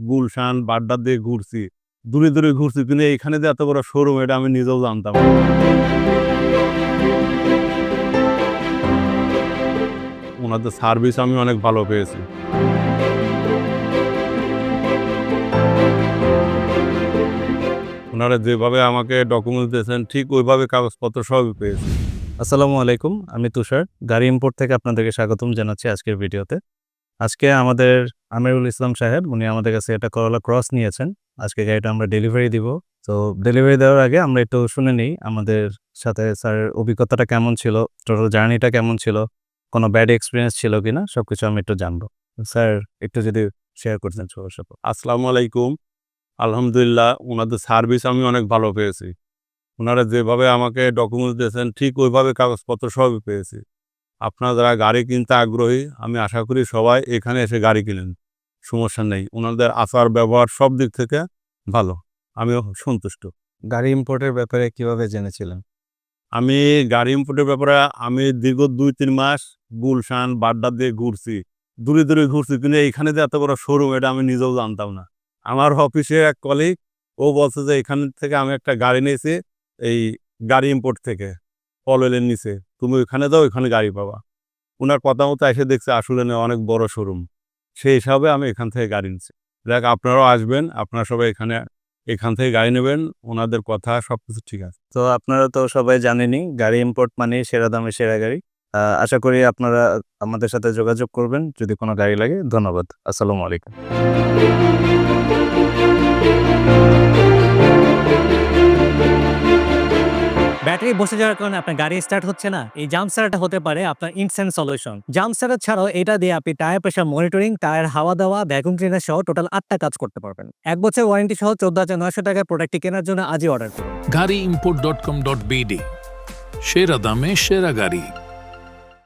গুলশান, বাড্ডা দিয়ে ঘুরছি। দূরে, দূরে ঘুরছি কিন্তু এইখানে যে এত বড় শোরুম এটা আমি নিজেও জানতাম না। উনাদের সার্ভিস আমি অনেক ভালো পেয়েছি। উনারা যেভাবে আমাকে ডকুমেন্টস দিয়েছেন ঠিক ওইভাবে কাগজপত্র সবই পেয়েছি। আসসালামু আলাইকুম। আমি তুষার। গাড়ি ইম্পোর্ট থেকে আপনাদেরকে স্বাগতম জানাচ্ছি আজকের ভিডিওতে। আজকে আমাদের আমিরুল ইসলাম সাহেব উনি আমাদের কাছে একটা করলা ক্রস নিয়েছেন। আজকে গাড়িটা আমরা ডেলিভারি দিব। তো ডেলিভারি দেওয়ার আগে আমরা একটু শুনে নিই আমাদের সাথে স্যারের অভিজ্ঞতাটা কেমন ছিল, টোটাল জার্নিটা কেমন ছিল, কোনো ব্যাড এক্সপেরিয়েন্স ছিল কিনা সবকিছু আমি একটু জানবো। স্যার একটু যদি শেয়ার করতেন সবার সাথে। আসসালামু আলাইকুম। আলহামদুলিল্লাহ উনাদের সার্ভিস আমি অনেক ভালো পেয়েছি। উনারা যেভাবে আমাকে ডকুমেন্টস দিয়েছেন ঠিক ওইভাবে কাগজপত্র সবই পেয়েছি। আপনারা যারা গাড়ি কিনতে আগ্রহী আমি আশা করি সবাই এখানে এসে গাড়ি কিনেন। সমস্যা নেই। উনাদের আচার ব্যবহার সব দিক থেকে ভালো। আমিও সন্তুষ্ট। গাড়ি ইম্পোর্টের ব্যাপারে কিভাবে জেনেছিলেন? আমি গাড়ি ইম্পোর্টের ব্যাপারে আমি দীর্ঘ ২-৩ মাস গুলশান, বাড্ডা দিয়ে ঘুরছি। দূরে, দূরে ঘুরছি কিন্তু এইখানে যে এত বড় শোরুম এটা আমি নিজেও জানতাম না। আমার অফিসের এক কলিগ ও বলছে যে এখান থেকে আমি একটা গাড়ি নিয়েছি এই গাড়ি ইম্পোর্ট থেকে পলওয়েলের নিচে। তুমি ওইখানে যাও ওইখানে গাড়ি পাবা। উনার কথা মতো এসে দেখছি আসলে না অনেক বড় শোরুম। সেই হিসাবে আমি এখান থেকে গাড়ি নিচ্ছি। দেখ আপনারাও আসবেন, আপনারা সবাই এখান থেকে গাড়ি নেবেন। ওনাদের কথা সবকিছু ঠিক আছে। তো আপনারা তো সবাই জানেনই গাড়ি ইম্পোর্ট মানে সেরা দামে সেরা গাড়ি। আশা করি আপনারা আমাদের সাথে যোগাযোগ করবেন যদি কোনো গাড়ি লাগে। ধন্যবাদ। আসসালামু আলাইকুম। ব্যাটারি বসে যাওয়ার কারণে আপনার গাড়ি স্টার্ট হচ্ছে না, এই জাম্প স্টার্টটা হতে পারে আপনার ইনস্ট্যান্ট সলিউশন। জাম্প স্টার্টার ছাড়াও এটা দিয়ে আপনি টায়ার প্রেশার মনিটরিং, টায়ার হাওয়া দেওয়া, ভ্যাকুয়াম ক্লিনার সহ টোটাল 8টা কাজ করতে পারবেন। 1 বছর ওয়ারেন্টি সহ 14,900 টাকার প্রোডাক্টটি কেনার জন্য আজই অর্ডার করুন। গাড়িইম্পোর্ট.com.bd সেরা দামে সেরা গাড়ি।